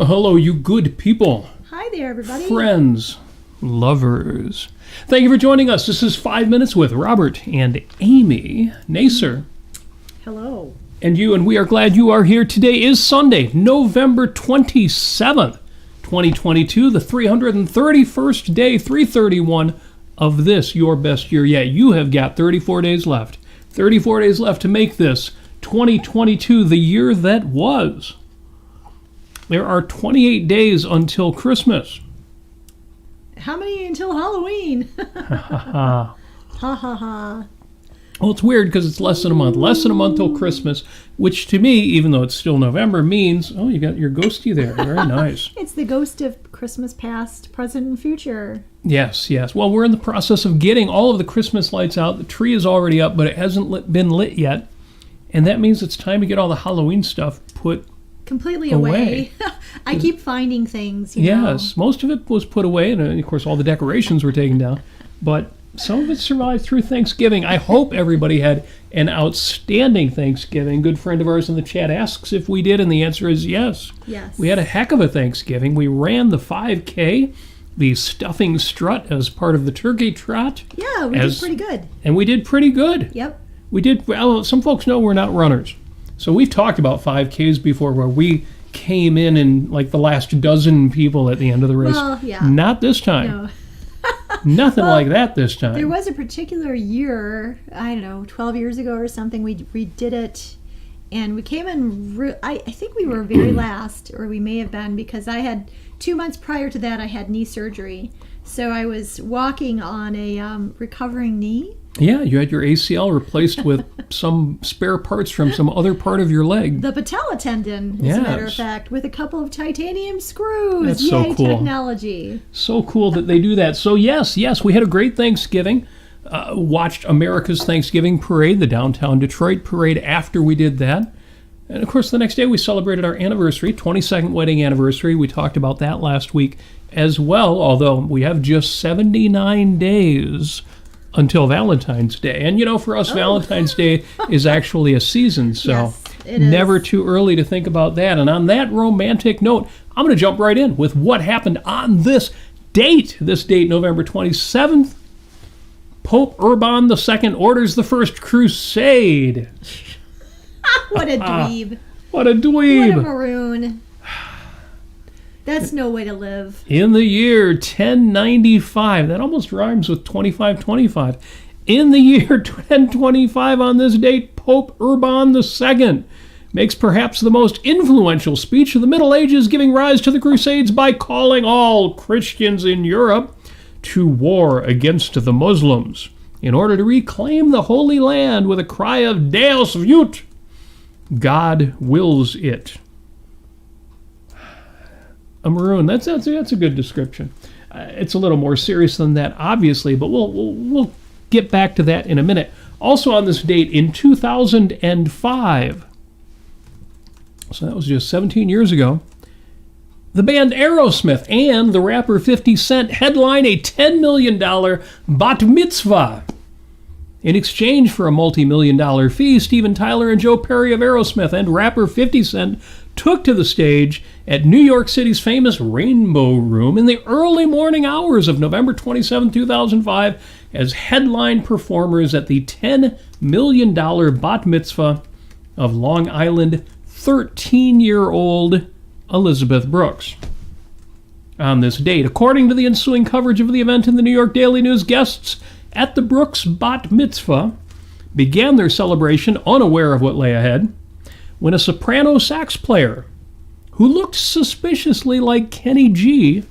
Well, hello, you good people. Hi there, everybody. Friends, lovers. Thank you for joining us. This is 5 Minutes with Robert and Amy. Nasir. Hello. And you, and we are glad you are here. Today is Sunday, November 27th, 2022, the 331st day, 331 of this, your best year yet. You have got 34 days left. 34 days left to make this 2022 the year that was. There are 28 days until Christmas. How many until Halloween? Ha ha ha. Well, it's weird because it's less than a month. Less than a month till Christmas, which to me, even though it's still November, means, oh, you got your ghosty there. Very nice. It's the ghost of Christmas past, present, and future. Yes, yes. Well, we're in the process of getting all of the Christmas lights out. The tree is already up, but it hasn't been lit yet. And that means it's time to get all the Halloween stuff put completely away. I keep finding things, Yes, most of it was put away, and of course all the decorations were taken down. But some of it survived through Thanksgiving. I hope everybody had an outstanding Thanksgiving. A good friend of ours in the chat asks if we did, and the answer is yes. Yes. We had a heck of a Thanksgiving. We ran the 5K, the stuffing strut as part of the turkey trot. Yeah, we did pretty good. And we did pretty good. Yep. We did, well, some folks know we're not runners. So we've talked about 5Ks before where we came in like the last dozen people at the end of the race. Well, yeah. Not this time. No. Nothing like that this time. There was a particular year, I don't know, 12 years ago or something, we did it, and we came in, I think we were very last, or we may have been, because I had, 2 months prior to that, I had knee surgery. So I was walking on a recovering knee. Yeah, you had your ACL replaced with some spare parts from some other part of your leg. The patella tendon, as a matter of fact, with a couple of titanium screws. That's Yay, so cool. Technology. So cool that they do that. So yes, we had a great Thanksgiving. Watched America's Thanksgiving Parade, the downtown Detroit parade after we did that. And of course, the next day we celebrated our anniversary, 22nd wedding anniversary. We talked about that last week as well, although we have just 79 days until Valentine's Day. And for us, Valentine's Day is actually a season, so yes, it is. Never too early to think about that. And on that romantic note, I'm going to jump right in with what happened on this date. This date, November 27th, Pope Urban II orders the First Crusade. What a dweeb. What a dweeb. What a maroon. That's no way to live. In the year 1095, that almost rhymes with 2525. In the year 1025 on this date, Pope Urban II makes perhaps the most influential speech of the Middle Ages, giving rise to the Crusades by calling all Christians in Europe to war against the Muslims in order to reclaim the Holy Land with a cry of Deus Vult. God wills it. A maroon. That's a good description. It's a little more serious than that, obviously, but we'll get back to that in a minute. Also on this date, in 2005, so that was just 17 years ago, the band Aerosmith and the rapper 50 Cent headline a $10 million Bat Mitzva. In exchange for a multi-million-dollar fee, Steven Tyler and Joe Perry of Aerosmith and rapper 50 Cent took to the stage at New York City's famous Rainbow Room in the early morning hours of November 27, 2005 as headline performers at the $10 million Bat Mitzva of Long Island 13-year-old Elizabeth Brooks. On this date, according to the ensuing coverage of the event in the New York Daily News, guests at the Brooks Bat Mitzva began their celebration unaware of what lay ahead when a soprano sax player who looked suspiciously like Kenny G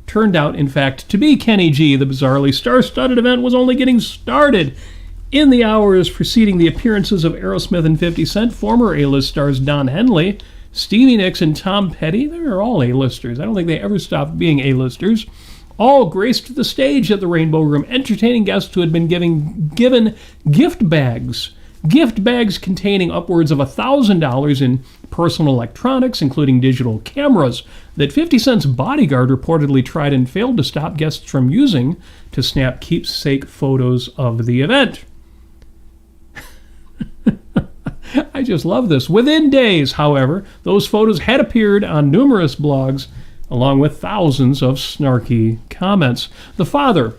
turned out, in fact, to be Kenny G. The bizarrely star-studded event was only getting started. In the hours preceding the appearances of Aerosmith and 50 Cent, former A-list stars Don Henley, Stevie Nicks, and Tom Petty, they're all A-listers. I don't think they ever stopped being A-listers, all graced the stage at the Rainbow Room, entertaining guests who had been given gift bags. Gift bags containing upwards of $1,000 in personal electronics, including digital cameras, that 50 Cent's bodyguard reportedly tried and failed to stop guests from using to snap keepsake photos of the event. I just love this. Within days, however, those photos had appeared on numerous blogs, along with thousands of snarky comments. The father,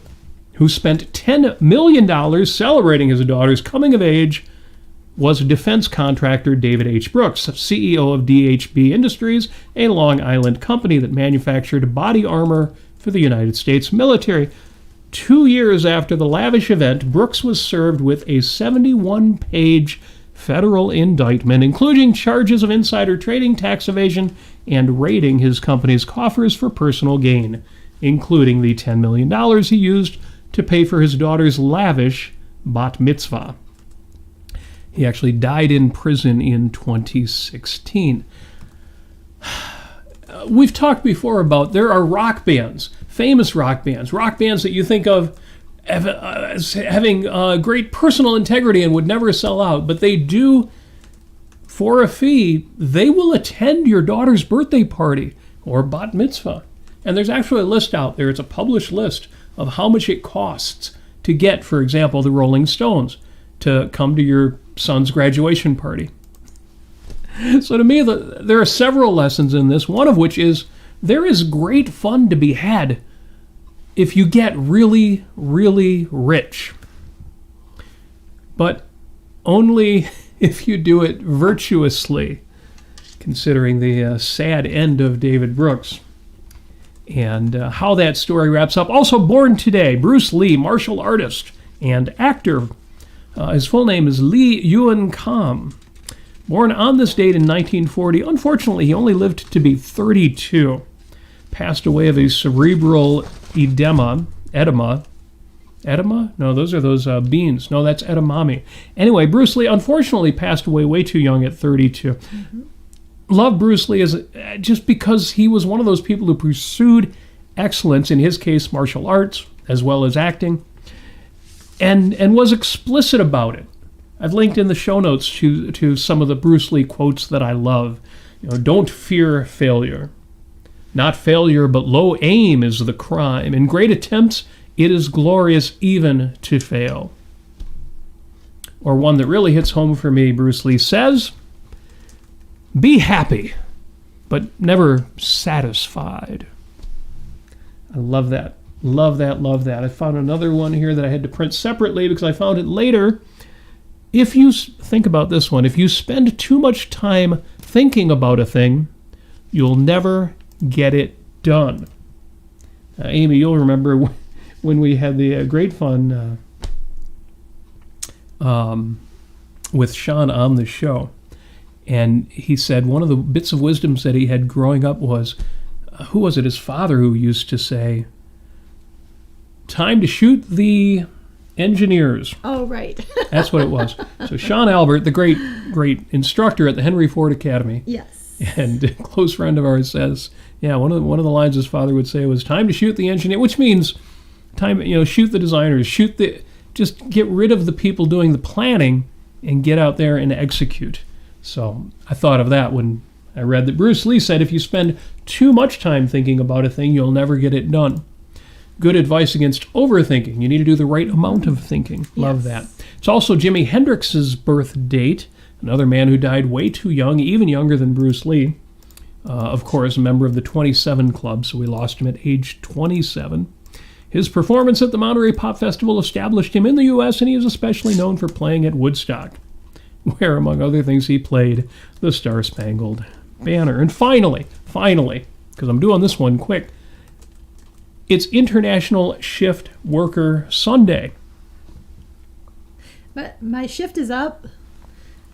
who spent $10 million celebrating his daughter's coming of age, was defense contractor David H. Brooks, CEO of DHB Industries, a Long Island company that manufactured body armor for the United States military. 2 years after the lavish event, Brooks was served with a 71-page federal indictment, including charges of insider trading, tax evasion, and raiding his company's coffers for personal gain, including the $10 million he used to pay for his daughter's lavish Bat Mitzva. He actually died in prison in 2016. We've talked before about there are rock bands, famous rock bands that you think of as having great personal integrity and would never sell out, but they do, for a fee, they will attend your daughter's birthday party or bat mitzvah. And there's actually a list out there, it's a published list of how much it costs to get, for example, the Rolling Stones to come to your son's graduation party. So to me, there are several lessons in this, one of which is there is great fun to be had if you get really, really rich. But only if you do it virtuously, considering the sad end of David Brooks. And how that story wraps up. Also born today, Bruce Lee, martial artist and actor. His full name is Lee Ewan Kam. Born on this date in 1940. Unfortunately, he only lived to be 32. Passed away of a cerebral edema. Edema? No, those are those beans. No, that's edamame. Anyway, Bruce Lee unfortunately passed away way too young at 32. Mm-hmm. Love Bruce Lee just because he was one of those people who pursued excellence, in his case, martial arts, as well as acting, and was explicit about it. I've linked in the show notes to some of the Bruce Lee quotes that I love. Don't fear failure. Not failure, but low aim is the crime. In great attempts, it is glorious even to fail. Or one that really hits home for me, Bruce Lee says, be happy, but never satisfied. I love that. Love that, love that. I found another one here that I had to print separately because I found it later. If you think about this one, if you spend too much time thinking about a thing, you'll never get it done. Amy, you'll remember when we had the great fun with Sean on the show. And he said one of the bits of wisdoms that he had growing up was, who was it, his father, who used to say, time to shoot the engineers. Oh, right. That's what it was. So Sean Albert, the great instructor at the Henry Ford Academy. Yes. And a close friend of ours says, one of the lines his father would say was, time to shoot the engineer, which means time, shoot the designers, just get rid of the people doing the planning and get out there and execute. So I thought of that when I read that Bruce Lee said if you spend too much time thinking about a thing, you'll never get it done. Good advice against overthinking. You need to do the right amount of thinking. Yes. Love that. It's also Jimi Hendrix's birth date, another man who died way too young, even younger than Bruce Lee. Of course, a member of the 27 Club, so we lost him at age 27. His performance at the Monterey Pop Festival established him in the U.S., and he is especially known for playing at Woodstock, where, among other things, he played the Star-Spangled Banner. And finally, because I'm doing this one quick, it's International Shift Worker Sunday. But my shift is up.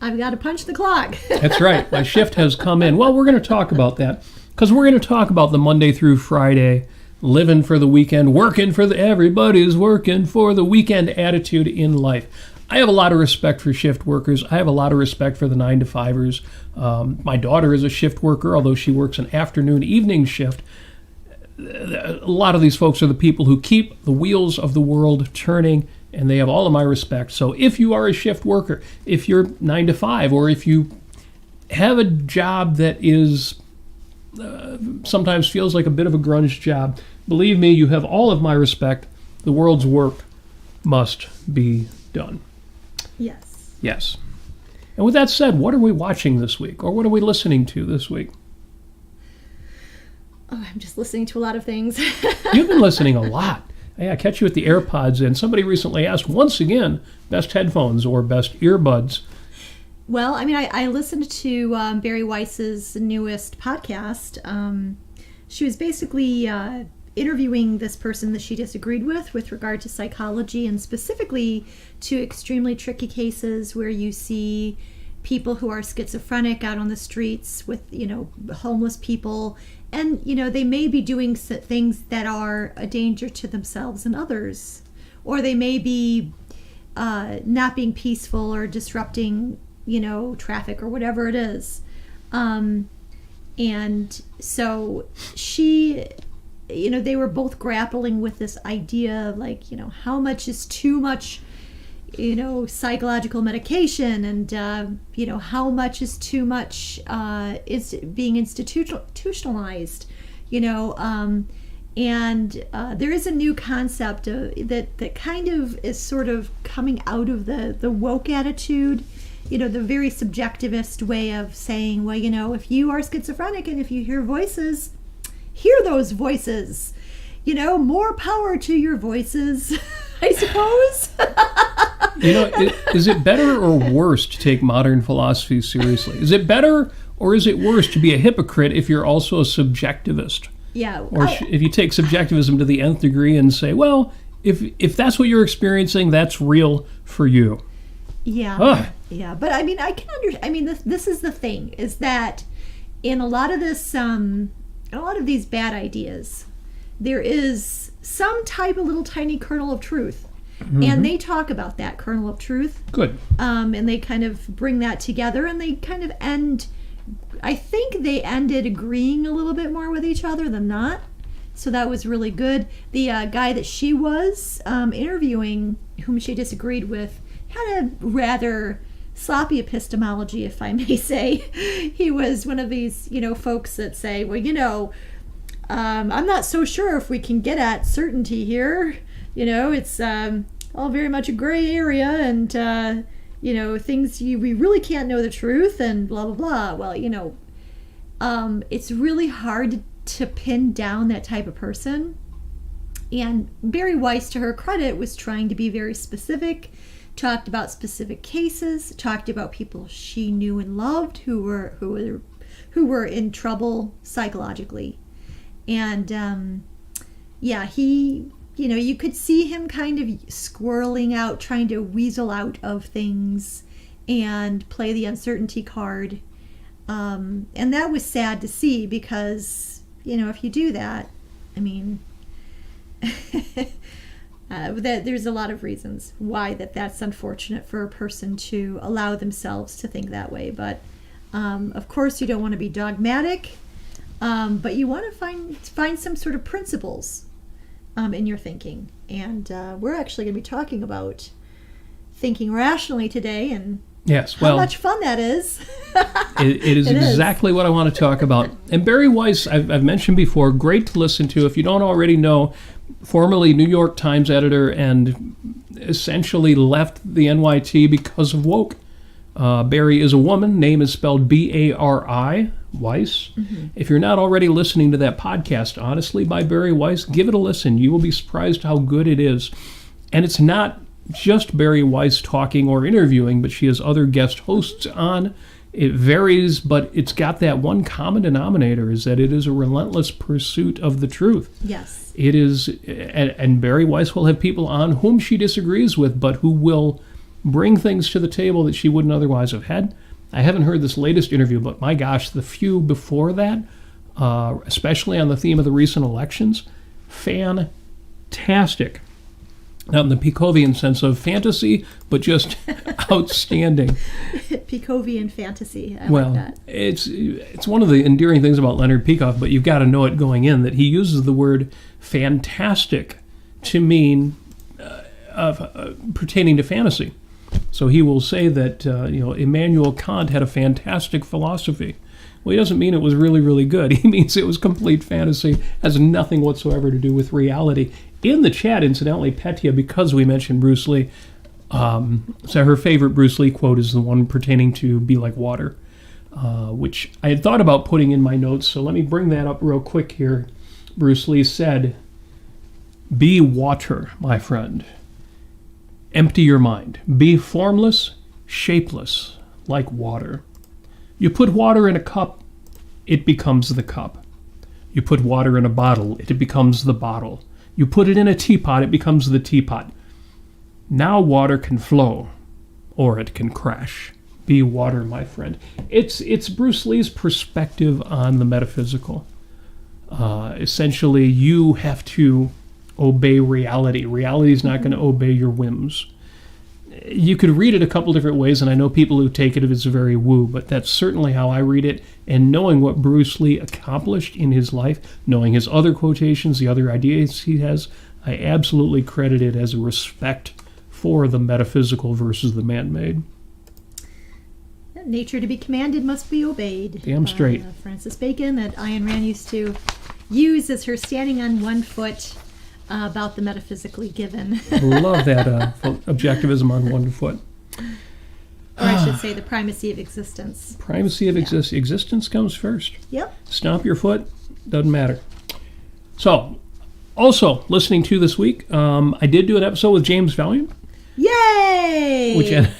I've got to punch the clock. That's right. My shift has come in. Well, we're going to talk about that, because we're going to talk about the Monday through Friday, living for the weekend, everybody's working for the weekend attitude in life. I have a lot of respect for shift workers. I have a lot of respect for the 9-to-5ers. My daughter is a shift worker, although she works an afternoon, evening shift. A lot of these folks are the people who keep the wheels of the world turning, and they have all of my respect. So if you are a shift worker, if you're 9-to-5, or if you have a job that is sometimes feels like a bit of a grunge job, believe me, you have all of my respect. The world's work must be done. Yes. Yes. And with that said, what are we watching this week? Or what are we listening to this week? Oh, I'm just listening to a lot of things. You've been listening a lot. I catch you with the AirPods, and somebody recently asked, once again, best headphones or best earbuds. Well, I mean, I listened to Barry Weiss's newest podcast. She was basically interviewing this person that she disagreed with regard to psychology, and specifically to extremely tricky cases where you see people who are schizophrenic out on the streets with, homeless people. And, they may be doing things that are a danger to themselves and others. Or they may be not being peaceful or disrupting, traffic or whatever it is. And so she, they were both grappling with this idea of like, how much is too much, psychological medication, and, how much is too much is being institutionalized, and there is a new concept that kind of is sort of coming out of the woke attitude, the very subjectivist way of saying, well, if you are schizophrenic and if you hear voices, hear those voices, more power to your voices, I suppose. Is it better or worse to take modern philosophy seriously? Is it better or is it worse to be a hypocrite if you're also a subjectivist? Yeah. Or if you take subjectivism to the nth degree and say, well, if that's what you're experiencing, that's real for you. Yeah. Ugh. Yeah. But I mean, I can understand. I mean, this is the thing, is that in a lot of this, a lot of these bad ideas, there is some type of little tiny kernel of truth. Mm-hmm. And they talk about that kernel of truth. Good. And they kind of bring that together, and they kind of end, I think they ended agreeing a little bit more with each other than not. So that was really good. The guy that she was interviewing, whom she disagreed with, had a rather sloppy epistemology, if I may say. He was one of these, folks that say, well, I'm not so sure if we can get at certainty here. It's all very much a gray area, and, things we really can't know the truth, and blah, blah, blah. Well, it's really hard to pin down that type of person. And Barry Weiss, to her credit, was trying to be very specific, talked about specific cases, talked about people she knew and loved who were in trouble psychologically. And, he... you could see him kind of squirreling out, trying to weasel out of things and play the uncertainty card. And that was sad to see because, if you do that, I mean, there's a lot of reasons why that's unfortunate for a person to allow themselves to think that way. But, of course, you don't want to be dogmatic, but you want to find some sort of principles in your thinking. And we're actually going to be talking about thinking rationally today, and how much fun that is. it is exactly what I want to talk about. And Barry Weiss, I've mentioned before, great to listen to. If you don't already know, formerly New York Times editor and essentially left the NYT because of woke. Barry is a woman. Name is spelled B-A-R-I, Weiss. Mm-hmm. If you're not already listening to that podcast, honestly, by Barry Weiss, give it a listen. You will be surprised how good it is. And it's not just Barry Weiss talking or interviewing, but she has other guest hosts on. It varies, but it's got that one common denominator, is that it is a relentless pursuit of the truth. Yes. It is, and Barry Weiss will have people on whom she disagrees with, but who will bring things to the table that she wouldn't otherwise have had. I haven't heard this latest interview, but my gosh, the few before that, especially on the theme of the recent elections, fantastic. Not in the Peikovian sense of fantasy, but just outstanding. Peikovian fantasy. I like that. It's one of the endearing things about Leonard Peikoff, but you've got to know it going in, that he uses the word fantastic to mean pertaining to fantasy. So he will say that Immanuel Kant had a fantastic philosophy. Well, he doesn't mean it was really, really good. He means it was complete fantasy, has nothing whatsoever to do with reality. In the chat, incidentally, Petya, because we mentioned Bruce Lee, So her favorite Bruce Lee quote is the one pertaining to be like water, which I had thought about putting in my notes. So let me bring that up real quick here. Bruce Lee said, "Be water, my friend. Empty your mind. Be formless, shapeless, like water. You put water in a cup, it becomes the cup. You put water in a bottle, it becomes the bottle. You put it in a teapot, it becomes the teapot. Now water can flow, or it can crash. Be water, my friend." It's Bruce Lee's perspective on the metaphysical. Essentially, you have to obey reality. Reality is not going to obey your whims. You could read it a couple different ways, and I know people who take it as very woo, but that's certainly how I read it. And knowing what Bruce Lee accomplished in his life, knowing his other quotations, the other ideas he has, I absolutely credit it as a respect for the metaphysical versus the man-made. Nature to be commanded must be obeyed. Damn straight. Francis Bacon, that Ayn Rand used to use as her standing on one foot about the metaphysically given. Love that objectivism on one foot. Or I should say the primacy of existence. Primacy of existence comes first. Yep. Stomp your foot, doesn't matter. So, also listening to this week, I did do an episode with James Valliant. Yay!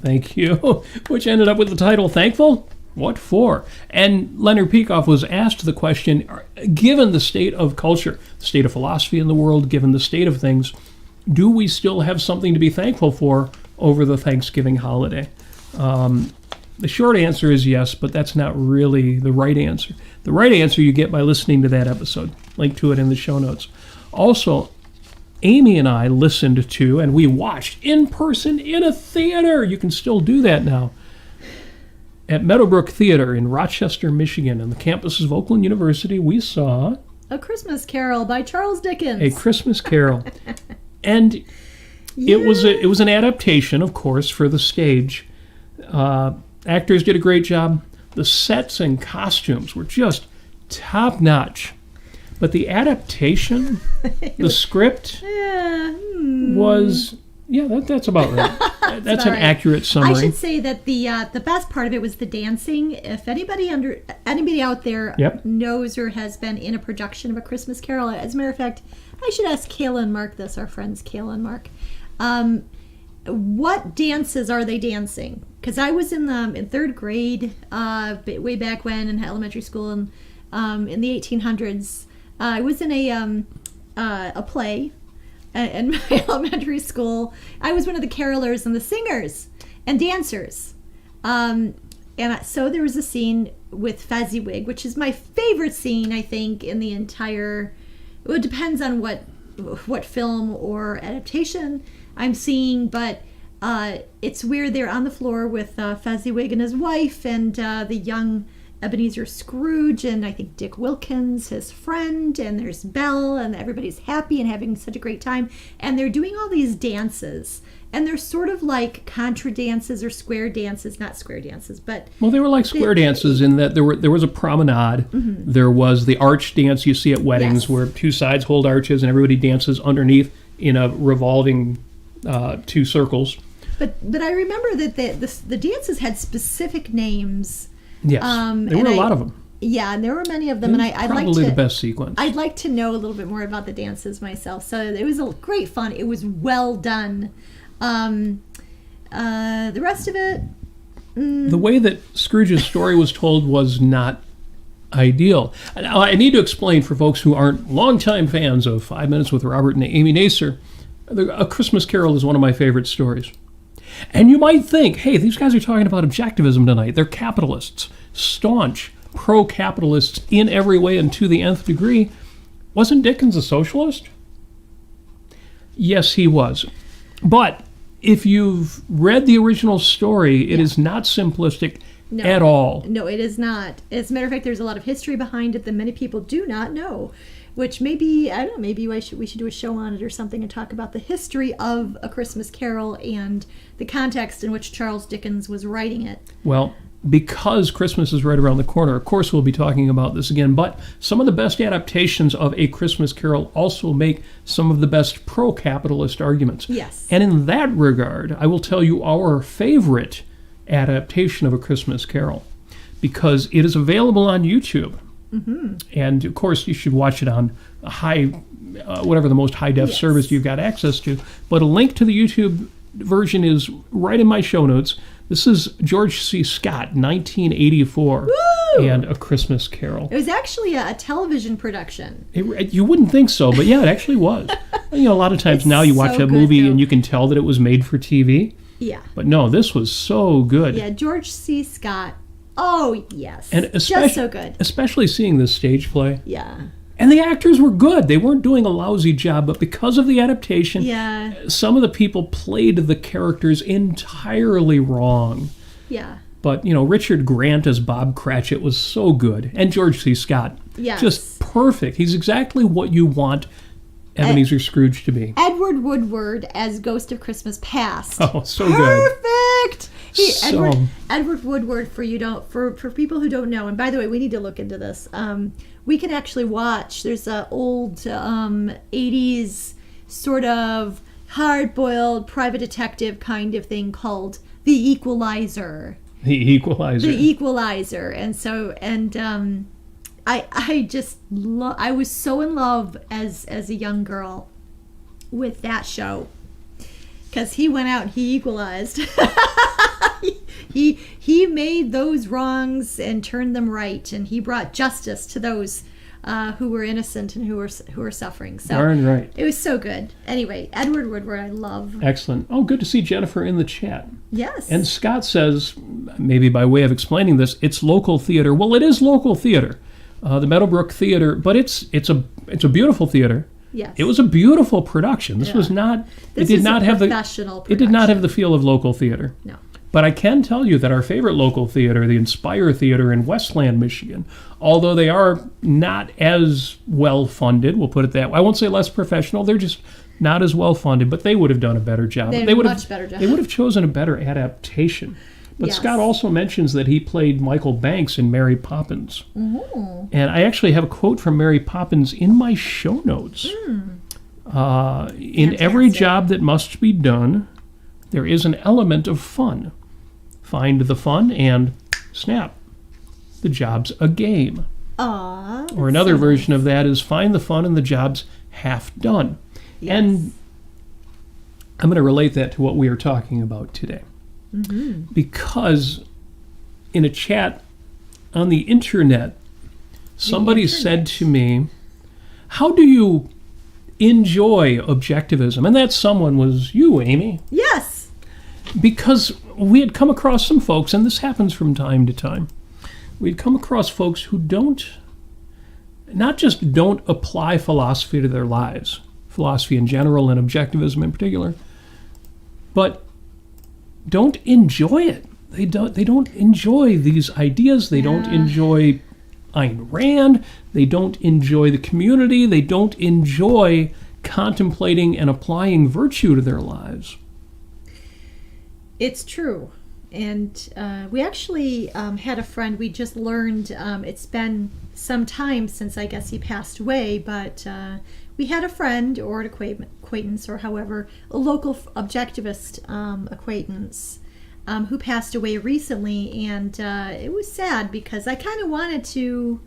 Thank you. Which ended up with the title, Thankful? What for? And Leonard Peikoff was asked the question, given the state of culture, the state of philosophy in the world, given the state of things, do we still have something to be thankful for over the Thanksgiving holiday? The short answer is yes, but that's not really the right answer. The right answer you get by listening to that episode. Link to it in the show notes. Also, Amy and I listened to, and we watched in person in a theater. You can still do that now. At Meadowbrook Theater in Rochester, Michigan, on the campuses of Oakland University, we saw A Christmas Carol by Charles Dickens. A Christmas Carol. And it was an adaptation, of course, for the stage. Actors did a great job. The sets and costumes were just top-notch. But the adaptation, the script, was... Yeah, that's about right. That's an accurate summary. I should say that the best part of it was the dancing. If anybody out there knows or has been in a production of A Christmas Carol, as a matter of fact, I should ask Kayla and Mark this, our friends Kayla and Mark. What dances are they dancing? Because I was in third grade, way back when in elementary school, and in the 1800s. I was in a play. In my elementary school, I was one of the carolers and the singers and dancers. So there was a scene with Fezziwig, which is my favorite scene, I think, in the entire... Well, it depends on what film or adaptation I'm seeing, but it's where they're on the floor with Fezziwig and his wife and the young Ebenezer Scrooge and I think Dick Wilkins, his friend, and there's Belle, and everybody's happy and having such a great time. And they're doing all these dances, and they're sort of like contra dances or square dances, not square dances, but... Well, they were like square dances in that there was a promenade. Mm-hmm. There was the arch dance you see at weddings where two sides hold arches and everybody dances underneath in a revolving two circles. But I remember that the dances had specific names. Yes, there were a lot of them. Yeah, and there were many of them, and I'd like to... Probably the best sequence. I'd like to know a little bit more about the dances myself. So it was a great fun. It was well done. The rest of it... The way that Scrooge's story was told was not ideal. I need to explain for folks who aren't longtime fans of 5 Minutes with Robert and Amy Nasir, A Christmas Carol is one of my favorite stories. And you might think, hey, these guys are talking about objectivism tonight. They're capitalists, staunch, pro-capitalists in every way and to the nth degree. Wasn't Dickens a socialist? Yes, he was. But if you've read the original story, it is not simplistic at all. No, it is not. As a matter of fact, there's a lot of history behind it that many people do not know. Which maybe, I don't know, maybe we should do a show on it or something and talk about the history of A Christmas Carol and the context in which Charles Dickens was writing it. Well, because Christmas is right around the corner, of course we'll be talking about this again, but some of the best adaptations of A Christmas Carol also make some of the best pro-capitalist arguments. Yes. And in that regard, I will tell you our favorite adaptation of A Christmas Carol, because it is available on YouTube. Mm-hmm. And of course, you should watch it on a high, whatever the most high-def service you've got access to. But a link to the YouTube version is right in my show notes. This is George C. Scott, 1984, Woo! And A Christmas Carol. It was actually a television production. You wouldn't think so, but yeah, it actually was. A lot of times It's now you watch so a movie good, and you can tell that it was made for TV. Yeah. But no, this was so good. Yeah, George C. Scott. Oh, yes. And just so good. Especially seeing this stage play. Yeah. And the actors were good. They weren't doing a lousy job, but because of the adaptation, some of the people played the characters entirely wrong. Yeah. But, Richard Grant as Bob Cratchit was so good. And George C. Scott. Yes. Just perfect. He's exactly what you want Ebenezer Scrooge to be. Edward Woodward as Ghost of Christmas Past. Oh, so good. Perfect. So- Edward Woodward, for people who don't know, and by the way, we need to look into this. We can actually watch. There's an old 80s sort of hard-boiled private detective kind of thing called The Equalizer. The Equalizer. The Equalizer. And so, I just I was so in love as a young girl with that show, because he went out and he equalized. he made those wrongs and turned them right, and he brought justice to those who were innocent and who were suffering. So darn right. it was so good. Anyway, Edward Woodward, I love. Excellent. Oh, good to see Jennifer in the chat. Yes. And Scott says, maybe by way of explaining this, it's local theater. Well, it is local theater, the Meadowbrook Theater, but it's a beautiful theater. Yes. It was a beautiful production. This was not. This it did is not a have professional It did not have the feel of local theater. No. But I can tell you that our favorite local theater, the Inspire Theater in Westland, Michigan, although they are not as well funded, we'll put it that way. I won't say less professional. They're just not as well funded, but they would have done a better job. They would have better job. They would have chosen a better adaptation. But Yes. Scott also mentions that he played Michael Banks in Mary Poppins. Mm-hmm. And I actually have a quote from Mary Poppins in my show notes. In every job that must be done, there is an element of fun. Find the fun and snap. The job's a game. Aww. Or another version of that is find the fun and the job's half done. Yes. And I'm going to relate that to what we are talking about today. Mm-hmm. Because in a chat on the internet, somebody said to me, how do you enjoy objectivism? And that someone was you, Amy. Yes. Because we had come across some folks, and this happens from time to time, we'd come across folks who not just don't apply philosophy to their lives, philosophy in general and objectivism in particular, but don't enjoy it. They don't enjoy these ideas. They don't enjoy Ayn Rand. They don't enjoy the community. They don't enjoy contemplating and applying virtue to their lives. It's true. And we actually had a friend, we just learned, it's been some time since I guess he passed away, but we had a friend or an acquaintance or however, a local objectivist acquaintance who passed away recently, and it was sad because I kind of wanted to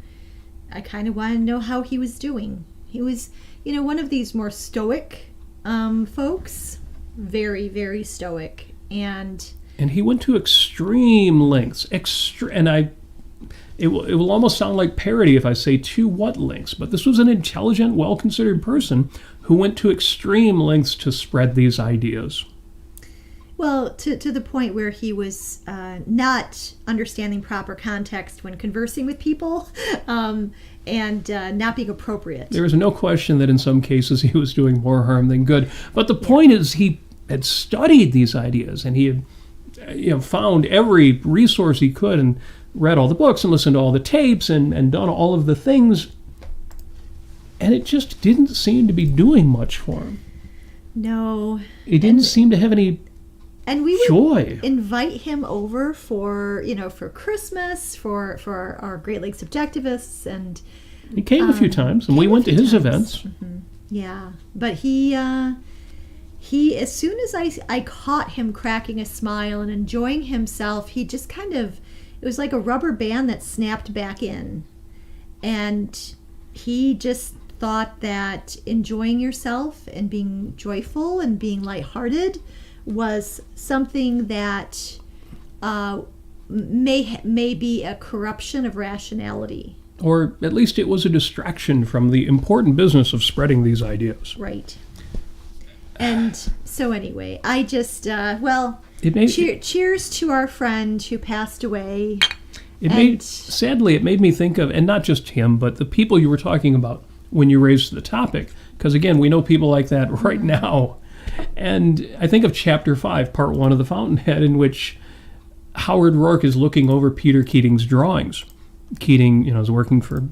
know how he was doing. He was, one of these more stoic folks, very, very stoic. And he went to extreme lengths. It will almost sound like parody if I say to what lengths, but this was an intelligent, well-considered person who went to extreme lengths to spread these ideas. Well, to the point where he was not understanding proper context when conversing with people and not being appropriate. There is no question that in some cases he was doing more harm than good. But the point is he had studied these ideas, and he had found every resource he could and read all the books and listened to all the tapes and done all of the things, and it just didn't seem to be doing much for him. No. It didn't seem to have any And we would joy. invite him over for, for Christmas, for our Great Lakes Objectivists, and He came a few times, and we went to his events. Mm-hmm. Yeah, but he as soon as I caught him cracking a smile and enjoying himself, he just it was like a rubber band that snapped back in, and he just thought that enjoying yourself and being joyful and being lighthearted was something that may be a corruption of rationality. Or at least it was a distraction from the important business of spreading these ideas. Right. And so anyway, I just, cheers to our friend who passed away. Sadly, it made me think of, and not just him, but the people you were talking about when you raised the topic. Because again, we know people like that right now. And I think of Chapter 5, Part 1 of The Fountainhead, in which Howard Rourke is looking over Peter Keating's drawings. Keating, is working for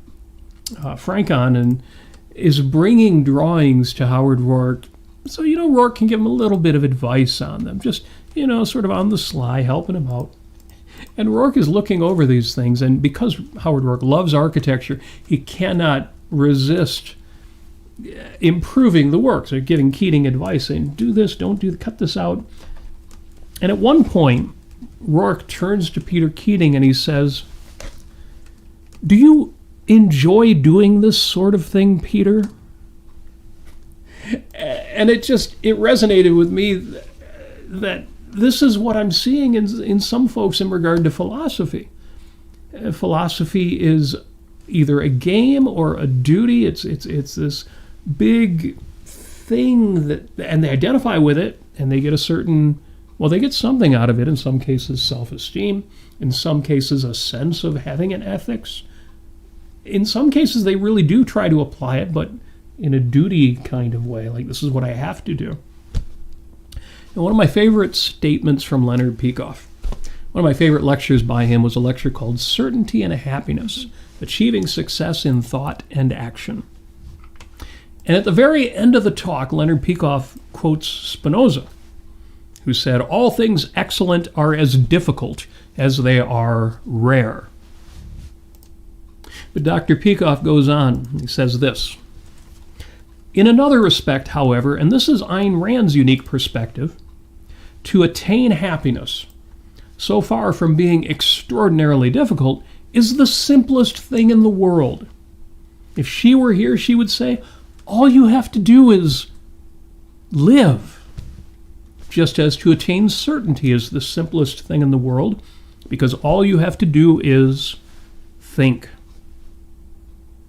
Francon and is bringing drawings to Howard Rourke. So, Rourke can give him a little bit of advice on them, just, sort of on the sly, helping him out. And Rourke is looking over these things, and because Howard Rourke loves architecture, he cannot resist improving the work. So giving Keating advice, saying, do this, don't do, cut this out. And at one point, Rourke turns to Peter Keating and he says, do you enjoy doing this sort of thing, Peter? And it resonated with me that this is what I'm seeing in some folks in regard to philosophy. Philosophy is either a game or a duty. It's this big thing and they identify with it, and they get they get something out of it. In some cases, self-esteem. In some cases, a sense of having an ethics. In some cases, they really do try to apply it, but in a duty kind of way, like this is what I have to do. And one of my favorite statements from Leonard Peikoff, one of my favorite lectures by him was a lecture called Certainty and Happiness, Achieving Success in Thought and Action. And at the very end of the talk, Leonard Peikoff quotes Spinoza, who said, all things excellent are as difficult as they are rare. But Dr. Peikoff goes on, he says this, in another respect, however, and this is Ayn Rand's unique perspective, to attain happiness, so far from being extraordinarily difficult, is the simplest thing in the world. If she were here, she would say, all you have to do is live. Just as to attain certainty is the simplest thing in the world, because all you have to do is think.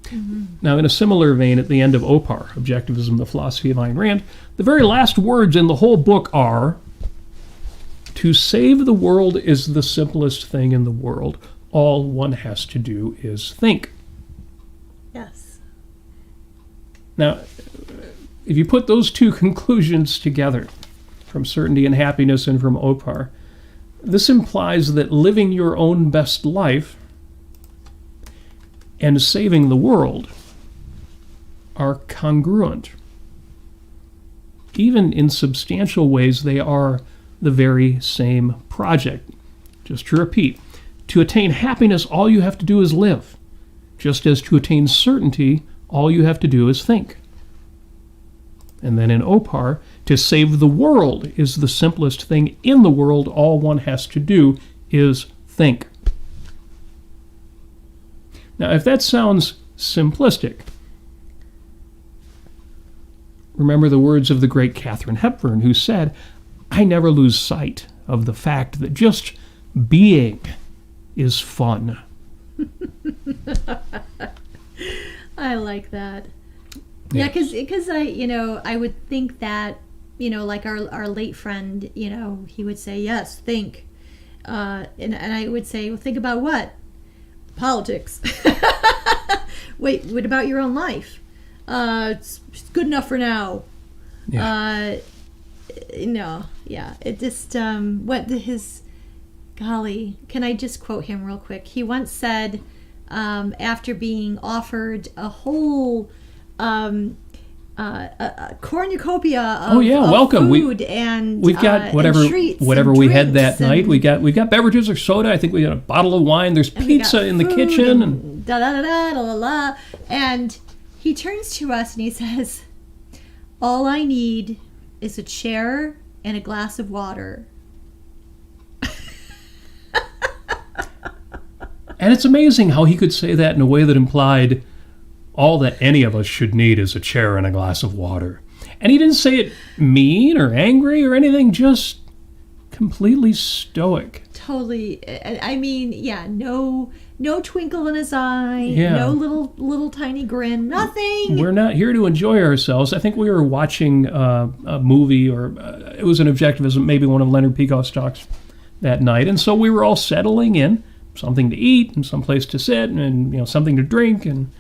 Mm-hmm. Now, in a similar vein, at the end of Opar, Objectivism, the Philosophy of Ayn Rand, the very last words in the whole book are, to save the world is the simplest thing in the world. All one has to do is think. Yes. Now, if you put those two conclusions together, from Certainty and Happiness and from Opar, this implies that living your own best life and saving the world are congruent. Even in substantial ways, they are the very same project. Just to repeat, to attain happiness, all you have to do is live. Just as to attain certainty, all you have to do is think. And then in Opar, to save the world is the simplest thing in the world. All one has to do is think. Now, if that sounds simplistic, remember the words of the great Katharine Hepburn, who said, I never lose sight of the fact that just being is fun. I like that. Yeah, because I would think that, like our late friend, he would say, yes, think. And I would say, well, think about what? Politics. Wait, what about your own life? It's good enough for now. Yeah. It just, golly, can I just quote him real quick? He once said, after being offered a whole a cornucopia of, welcome. Food and we've got and whatever treats we had drinks that night. We got beverages or soda. I think we got a bottle of wine. There's pizza in the kitchen and da da da da da da. And he turns to us and he says, "All I need is a chair and a glass of water." And it's amazing how he could say that in a way that implied all that any of us should need is a chair and a glass of water. And he didn't say it mean or angry or anything, just completely stoic. Totally. I mean, yeah, no twinkle in his eye, Yeah. no little tiny grin, nothing. We're not here to enjoy ourselves. I think we were watching a movie, or it was an Objectivism, maybe one of Leonard Peikoff's talks that night. And so we were all settling in, something to eat and some place to sit and something to drink, and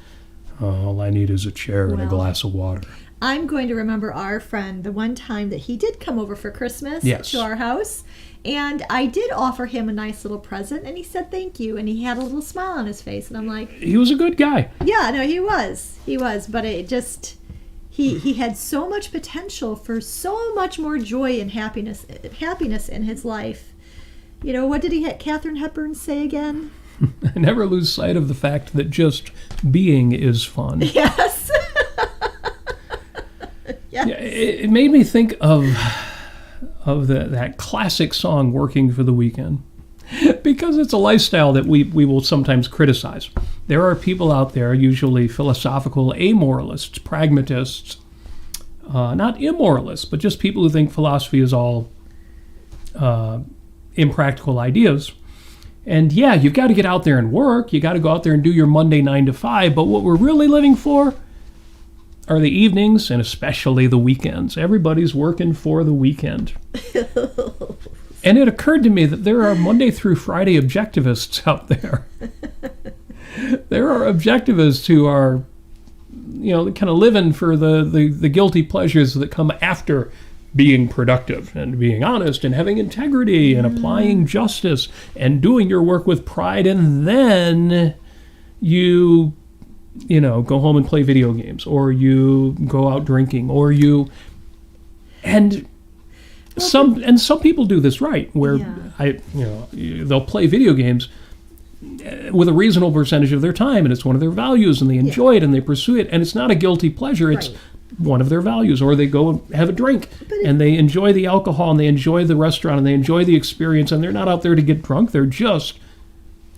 all I need is a chair and a glass of water. I'm going to remember our friend the one time that he did come over for Christmas to our house, and I did offer him a nice little present, and he said thank you, and he had a little smile on his face, and I'm like, he was a good guy. Yeah, no, he was, but it just he had so much potential for so much more joy and happiness in his life. What did Katharine Hepburn say again? I never lose sight of the fact that just being is fun. Yes. Yes. Yeah, it made me think of that classic song, "Working for the Weekend," because it's a lifestyle that we will sometimes criticize. There are people out there, usually philosophical amoralists, pragmatists, not immoralists, but just people who think philosophy is all impractical ideas. And yeah, you've got to get out there and work. You got to go out there and do your Monday 9 to 5. But what we're really living for are the evenings and especially the weekends. Everybody's working for the weekend. And it occurred to me that there are Monday through Friday objectivists out there. There are objectivists who are, kind of living for the guilty pleasures that come after being productive and being honest and having integrity and applying justice and doing your work with pride, and then you go home and play video games, or you go out drinking, or some people do this right, where they'll play video games with a reasonable percentage of their time, and it's one of their values, and they enjoy it and they pursue it, and it's not a guilty pleasure. It's one of their values. Or they go and have a drink and they enjoy the alcohol and they enjoy the restaurant and they enjoy the experience, and they're not out there to get drunk. They're just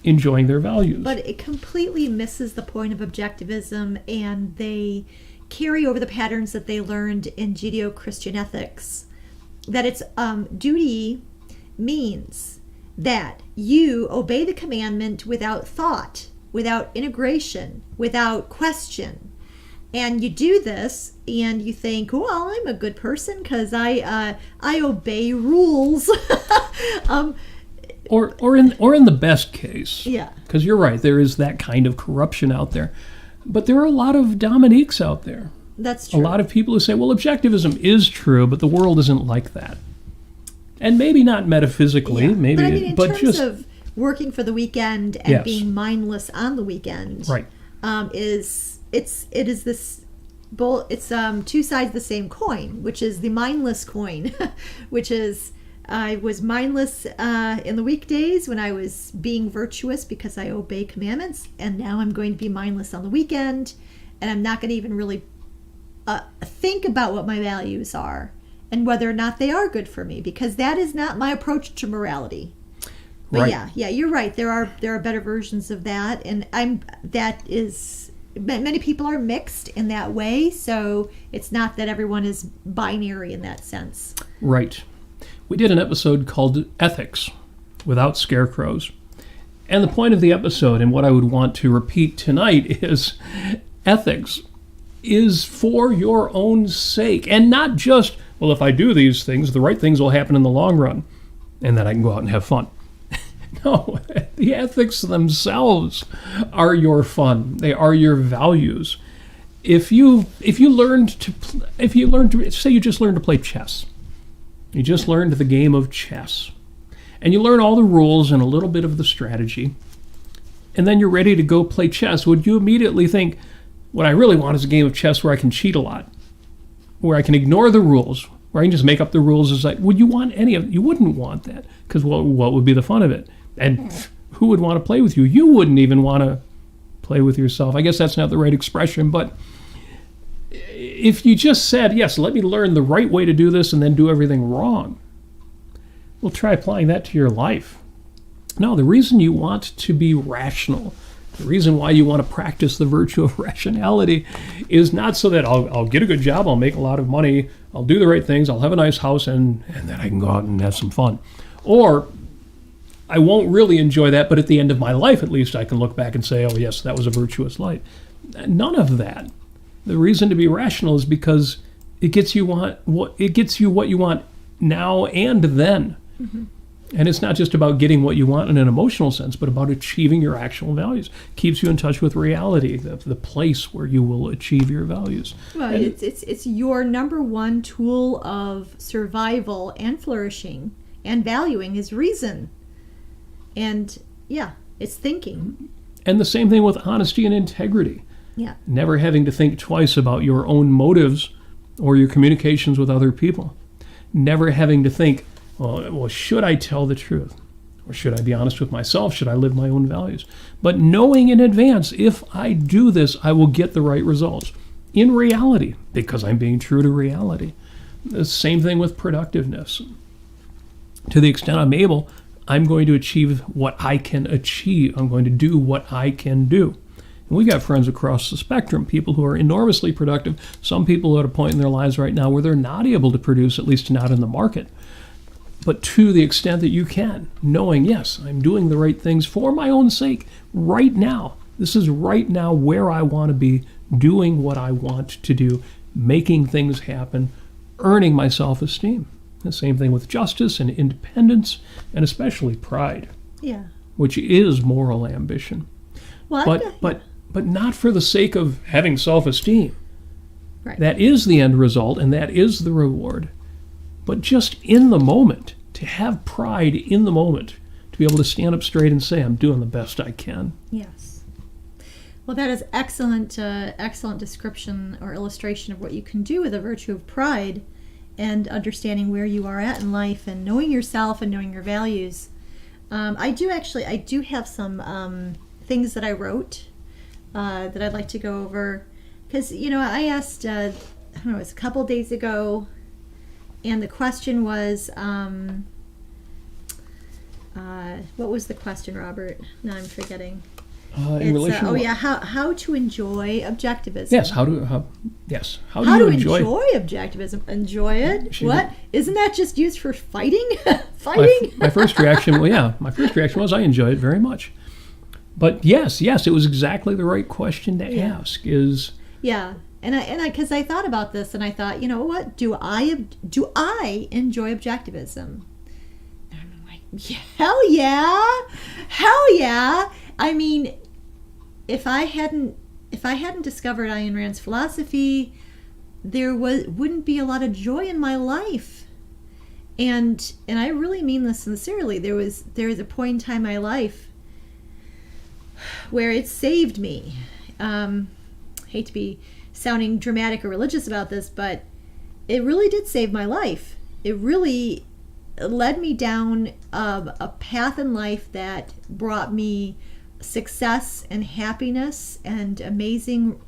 enjoying their values. But it completely misses the point of objectivism, and they carry over the patterns that they learned in Judeo-Christian ethics. That it's duty means that you obey the commandment without thought, without integration, without question. And you do this, and you think, well, I'm a good person because I obey rules. Or in the best case. Yeah. Because you're right, there is that kind of corruption out there. But there are a lot of Dominiques out there. That's true. A lot of people who say, well, objectivism is true, but the world isn't like that. And maybe not metaphysically, maybe, but I mean, in terms just of working for the weekend and being mindless on the weekend, right? It is this it's two sides of the same coin, which is the mindless coin, which is I was mindless in the weekdays when I was being virtuous because I obey commandments, and now I'm going to be mindless on the weekend, and I'm not going to even really think about what my values are and whether or not they are good for me, because that is not my approach to morality. But yeah, you're right. There are better versions of that, and many people are mixed in that way, so it's not that everyone is binary in that sense. Right. We did an episode called Ethics Without Scarecrows. And the point of the episode, and what I would want to repeat tonight, is ethics is for your own sake, and not just, well, if I do these things, the right things will happen in the long run, and then I can go out and have fun. No, the ethics themselves are your fun. They are your values. If you learned to say you just learned to play chess. You just learned the game of chess. And you learn all the rules and a little bit of the strategy. And then you're ready to go play chess. Would you immediately think, what I really want is a game of chess where I can cheat a lot? where I can ignore the rules, where I can just make up the rules. Is like, would you want any of? You wouldn't want that, because what would be the fun of it? And who would want to play with you? You wouldn't even want to play with yourself. I guess that's not the right expression, but if you just said, yes, let me learn the right way to do this and then do everything wrong, well, try applying that to your life. No, the reason you want to be rational, the reason why you want to practice the virtue of rationality is not so that I'll get a good job, I'll make a lot of money, I'll do the right things, I'll have a nice house, and then I can go out and have some fun. Or I won't really enjoy that, but at the end of my life, at least, I can look back and say, oh, yes, that was a virtuous life. None of that. The reason to be rational is because it gets you what you want now and then. Mm-hmm. And it's not just about getting what you want in an emotional sense, but about achieving your actual values. Keeps you in touch with reality, the place where you will achieve your values. Well, it's your number one tool of survival and flourishing and valuing is reason. And yeah, it's thinking. And the same thing with honesty and integrity. Yeah. Never having to think twice about your own motives or your communications with other people. Never having to think, well, should I tell the truth? Or should I be honest with myself? Should I live my own values? But knowing in advance, if I do this, I will get the right results. In reality, because I'm being true to reality. The same thing with productiveness. To the extent I'm able, I'm going to achieve what I can achieve. I'm going to do what I can do. And we got friends across the spectrum, people who are enormously productive. Some people are at a point in their lives right now where they're not able to produce, at least not in the market. But to the extent that you can, knowing, yes, I'm doing the right things for my own sake right now. This is right now where I want to be, doing what I want to do, making things happen, earning my self-esteem. The same thing with justice and independence, and especially pride, which is moral ambition. Well, but not for the sake of having self-esteem. Right. That is the end result, and that is the reward. But just in the moment, to have pride in the moment, to be able to stand up straight and say, I'm doing the best I can. Yes. Well, that is excellent description or illustration of what you can do with the virtue of pride and understanding where you are at in life and knowing yourself and knowing your values. I do have some things that I wrote that I'd like to go over. Because, I asked, I don't know, it was a couple days ago, and the question was, what was the question, Robert? Now I'm forgetting. In relation to how to enjoy objectivism. Yes, how do you enjoy objectivism? Enjoy it? What? Isn't that just used for fighting? Fighting? My first reaction, was I enjoy it very much. But yes, it was exactly the right question to ask. Because I thought about this and I thought, you know what? Do I enjoy objectivism? And I'm like, hell yeah! I mean, if I hadn't discovered Ayn Rand's philosophy, there wouldn't be a lot of joy in my life. And I really mean this sincerely. There was a point in time in my life where it saved me. Hate to be sounding dramatic or religious about this, but it really did save my life. It really led me down a path in life that brought me success and happiness and amazing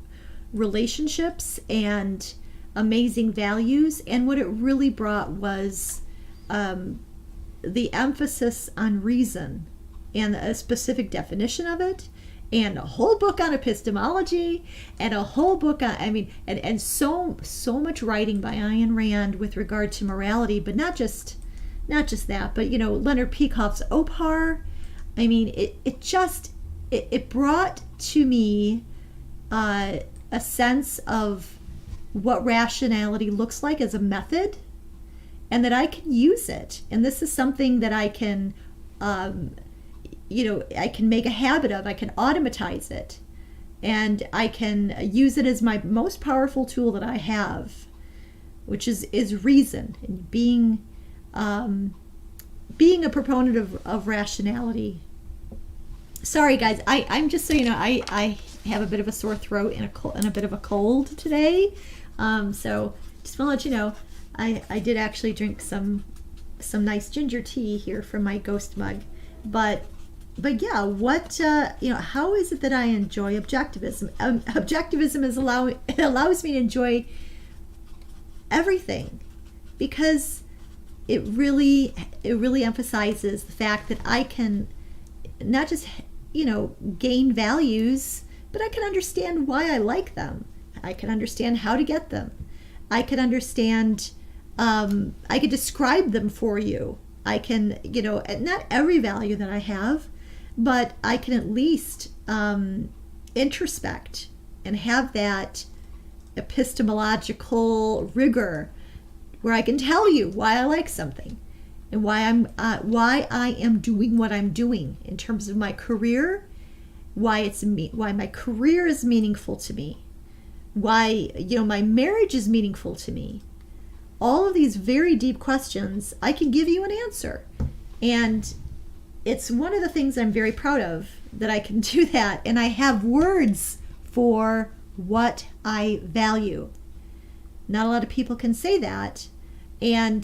relationships and amazing values. And what it really brought was the emphasis on reason and a specific definition of it, and a whole book on epistemology, and a whole book on, and so much writing by Ayn Rand with regard to morality, but not just that, but Leonard Peikoff's Opar. It brought to me a sense of what rationality looks like as a method, and that I can use it. And this is something that I can, I can make a habit of. I can automatize it, and I can use it as my most powerful tool that I have, which is reason, and being a proponent of rationality. Sorry, guys. I'm just so you know, I have a bit of a sore throat and a bit of a cold today. So just want to let you know, I did actually drink some nice ginger tea here from my ghost mug, but yeah, what how is it that I enjoy objectivism? Objectivism allows me to enjoy everything, because it really emphasizes the fact that I can not just gain values, but I can understand why I like them. I can understand how to get them. I can understand. I could describe them for you. I can, not every value that I have, but I can at least introspect and have that epistemological rigor where I can tell you why I like something and why I am doing what I'm doing in terms of my career, why my career is meaningful to me, why my marriage is meaningful to me. All of these very deep questions, I can give you an answer. And it's one of the things I'm very proud of, that I can do that. And I have words for what I value. Not a lot of people can say that. And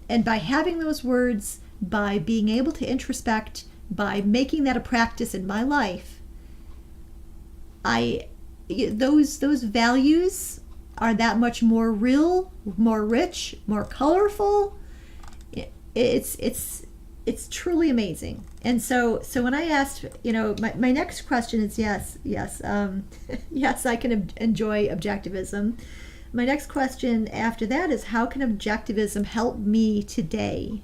by having those words, by being able to introspect, by making that a practice in my life, those values are that much more real, more rich, more colorful. It's truly amazing. And so when I asked, my next question is yes, yes, I can enjoy objectivism. My next question after that is, how can objectivism help me today?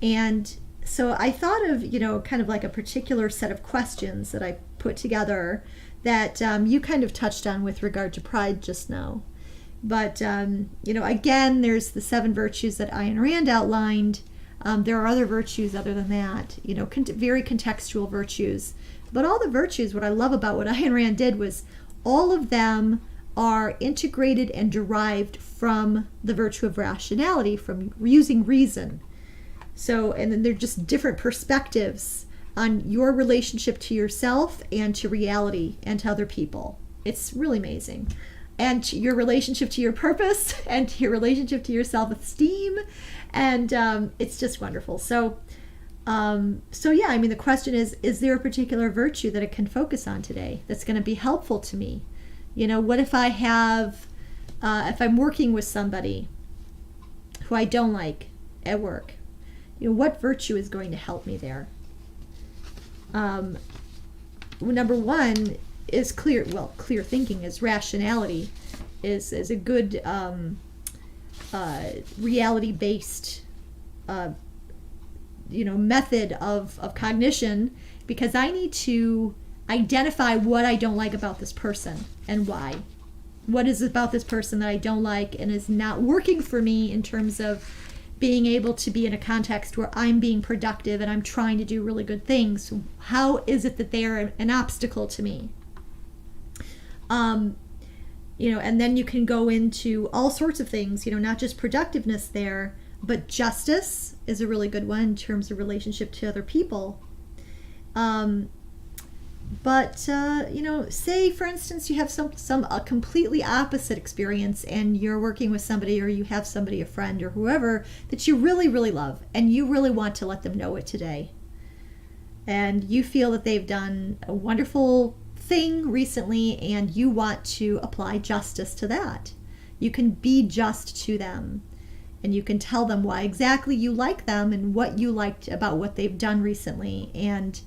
And so I thought of, kind of like a particular set of questions that I put together that you kind of touched on with regard to pride just now. But, again, there's the 7 virtues that Ayn Rand outlined. There are other virtues other than that, very contextual virtues. But all the virtues, what I love about what Ayn Rand did was all of them are integrated and derived from the virtue of rationality, from using reason. So, and then they're just different perspectives on your relationship to yourself and to reality and to other people. It's really amazing. And your relationship to your purpose and to your relationship to your self-esteem. And it's just wonderful. So yeah, the question is there a particular virtue that I can focus on today that's going to be helpful to me? What if I have, if I'm working with somebody who I don't like at work, what virtue is going to help me there? Number one is clear thinking, is rationality, is a good reality-based method of cognition, because I need to identify what I don't like about this person and why. What is it about this person that I don't like and is not working for me in terms of being able to be in a context where I'm being productive and I'm trying to do really good things? How is it that they are an obstacle to me? And then you can go into all sorts of things, not just productiveness there, but justice is a really good one in terms of relationship to other people. But say for instance you have a completely opposite experience, and you're working with somebody, or you have somebody, a friend or whoever, that you really, really love, and you really want to let them know it today. And you feel that they've done a wonderful thing recently, and you want to apply justice to that. You can be just to them, and you can tell them why exactly you like them and what you liked about what they've done recently, and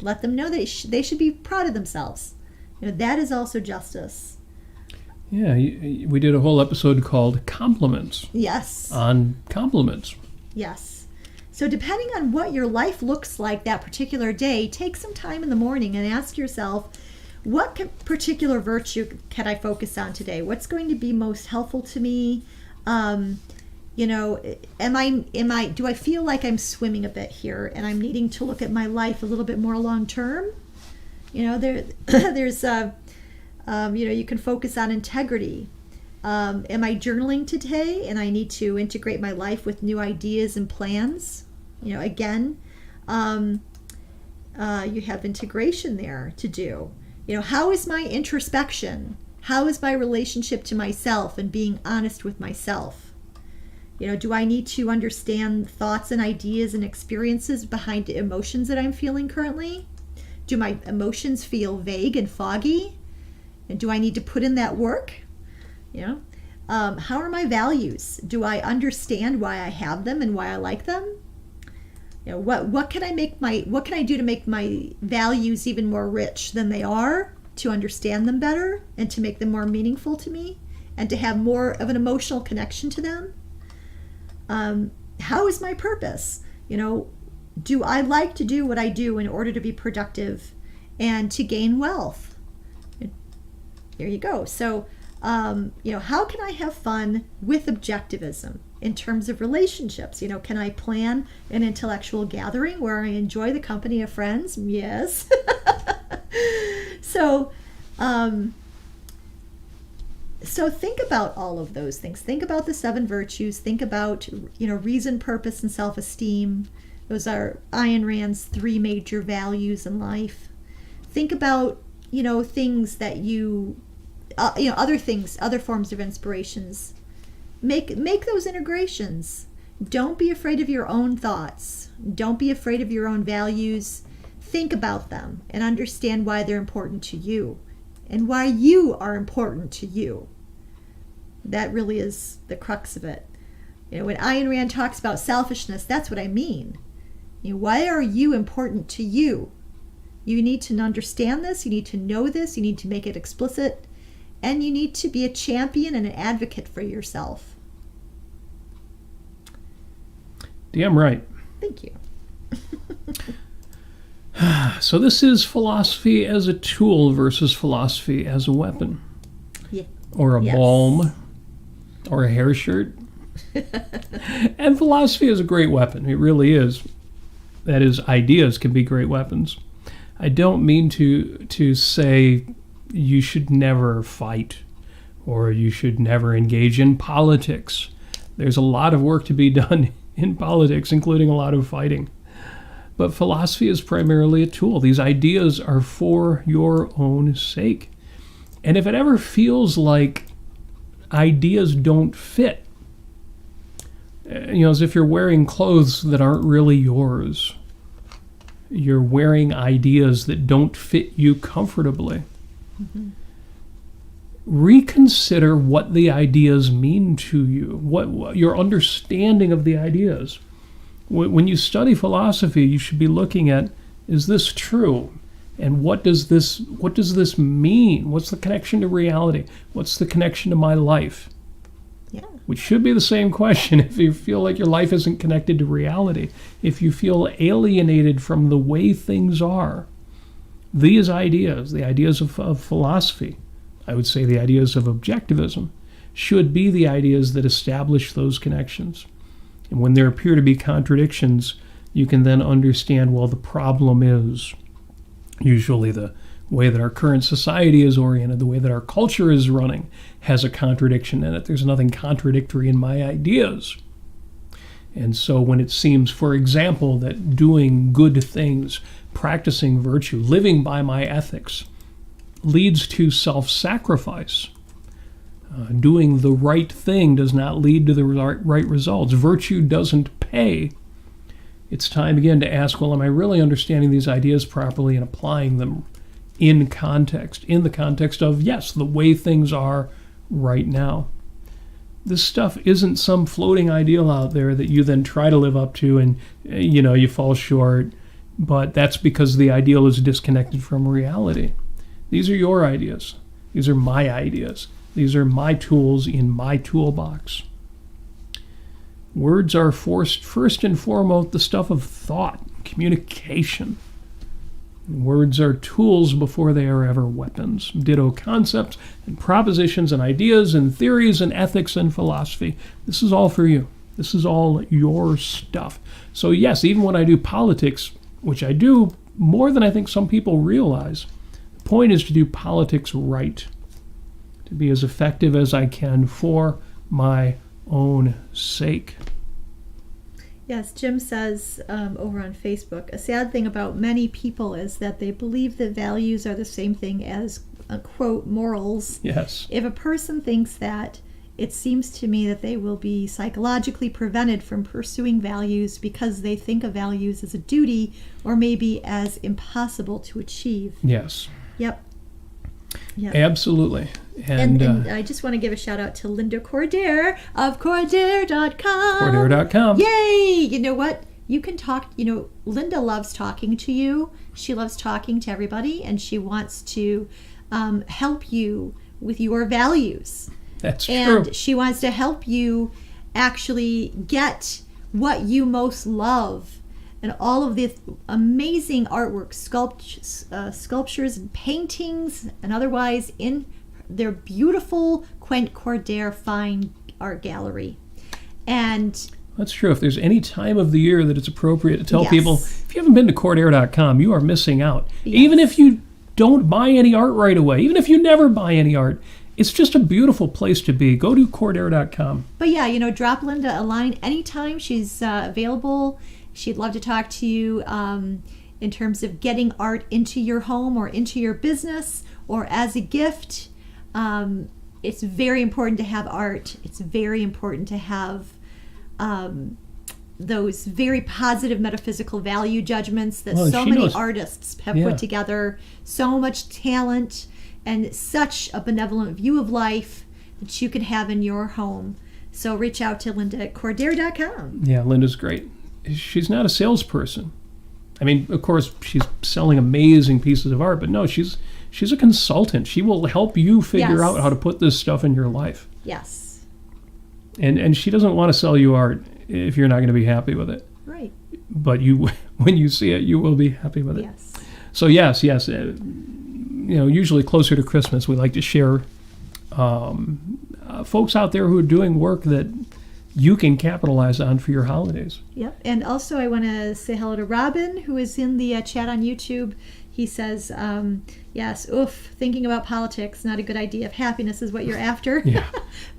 let them know that they should be proud of themselves. That is also justice. Yeah, we did a whole episode called Compliments. Yes. On compliments. Yes. So depending on what your life looks like that particular day, take some time in the morning and ask yourself, what particular virtue can I focus on today? What's going to be most helpful to me? Do I feel like I'm swimming a bit here and I'm needing to look at my life a little bit more long term? There's you can focus on integrity. Am I journaling today and I need to integrate my life with new ideas and plans? You have integration there to do. How is my introspection? How is my relationship to myself and being honest with myself? Do I need to understand thoughts and ideas and experiences behind the emotions that I'm feeling currently? Do my emotions feel vague and foggy? And do I need to put in that work? How are my values? Do I understand why I have them and why I like them? What can I do to make my values even more rich than they are, to understand them better and to make them more meaningful to me and to have more of an emotional connection to them? How is my purpose? Do I like to do what I do in order to be productive and to gain wealth? There you go. So, how can I have fun with objectivism in terms of relationships? Can I plan an intellectual gathering where I enjoy the company of friends? Yes. So think about all of those things. Think about the 7 virtues. Think about, reason, purpose, and self-esteem. Those are Ayn Rand's 3 major values in life. Think about, things that other things, other forms of inspirations. Make those integrations. Don't be afraid of your own thoughts. Don't be afraid of your own values. Think about them and understand why they're important to you and why you are important to you. That really is the crux of it. When Ayn Rand talks about selfishness, that's what I mean. Why are you important to you? You need to understand this. You need to know this. You need to make it explicit. And you need to be a champion and an advocate for yourself. Damn right. Thank you. So this is philosophy as a tool versus philosophy as a weapon. Yeah. Or a balm. Or a hair shirt. And philosophy is a great weapon. It really is. That is, ideas can be great weapons. I don't mean to say you should never fight or you should never engage in politics. There's a lot of work to be done in politics, including a lot of fighting. But philosophy is primarily a tool. These ideas are for your own sake. And if it ever feels like ideas don't fit, as if you're wearing clothes that aren't really yours, you're wearing ideas that don't fit you comfortably. Mm-hmm. Reconsider what the ideas mean to you, what your understanding of the ideas. When you study philosophy, you should be looking at, is this true? And what does this mean? What's the connection to reality? What's the connection to my life? Yeah. Which should be the same question if you feel like your life isn't connected to reality. If you feel alienated from the way things are. These ideas, the ideas of philosophy, I would say the ideas of objectivism, should be the ideas that establish those connections. And when there appear to be contradictions, you can then understand, well, the problem is usually the way that our current society is oriented, the way that our culture is running, has a contradiction in it. There's nothing contradictory in my ideas. And so when it seems, for example, that doing good things, practicing virtue, living by my ethics, leads to self-sacrifice, doing the right thing does not lead to the right results, virtue doesn't pay, it's time again to ask, well, am I really understanding these ideas properly and applying them in the context of, yes, the way things are right now. This stuff isn't some floating ideal out there that you then try to live up to and, you fall short, but that's because the ideal is disconnected from reality. These are your ideas. These are my ideas. These are my tools in my toolbox. Words are first and foremost the stuff of thought, communication. Words are tools before they are ever weapons. Ditto concepts and propositions and ideas and theories and ethics and philosophy. This is all for you. This is all your stuff. So yes, even when I do politics, which I do more than I think some people realize, the point is to do politics right, to be as effective as I can for my own sake. Yes, Jim says over on Facebook, a sad thing about many people is that they believe that values are the same thing as quote, morals. Yes. If a person thinks that, it seems to me that they will be psychologically prevented from pursuing values because they think of values as a duty or maybe as impossible to achieve. Yes. Yep. Yep. Absolutely. And I just want to give a shout out to Linda Cordair of Cordair.com. Cordair.com. Yay! You know what? You can talk, Linda loves talking to you. She loves talking to everybody, and she wants to help you with your values. That's true. And she wants to help you actually get what you most love. And all of the amazing artwork, sculptures and paintings, and otherwise in their beautiful Quent Cordair fine art gallery. And that's true. If there's any time of the year that it's appropriate to tell yes. people, if you haven't been to Cordair.com, you are missing out. Yes. Even if you don't buy any art right away, even if you never buy any art, it's just a beautiful place to be. Go to Cordair.com. But yeah, drop Linda a line anytime. She's available. She'd love to talk to you in terms of getting art into your home or into your business or as a gift. It's very important to have art. It's very important to have those very positive metaphysical value judgments that so many artists have put together. So much talent and such a benevolent view of life that you can have in your home. So reach out to Linda at Cordair.com. Yeah, Linda's great. She's not a salesperson. I mean, of course, she's selling amazing pieces of art, but no, she's a consultant. She will help you figure out how to put this stuff in your life. Yes. And she doesn't want to sell you art if you're not going to be happy with it. Right. But when you see it, you will be happy with it. Yes. So yes. Usually closer to Christmas, we like to share folks out there who are doing work that you can capitalize on for your holidays. Yep. And also I want to say hello to Robin, who is in the chat on YouTube. He says, yes, thinking about politics, not a good idea. If happiness is what you're after. Yeah.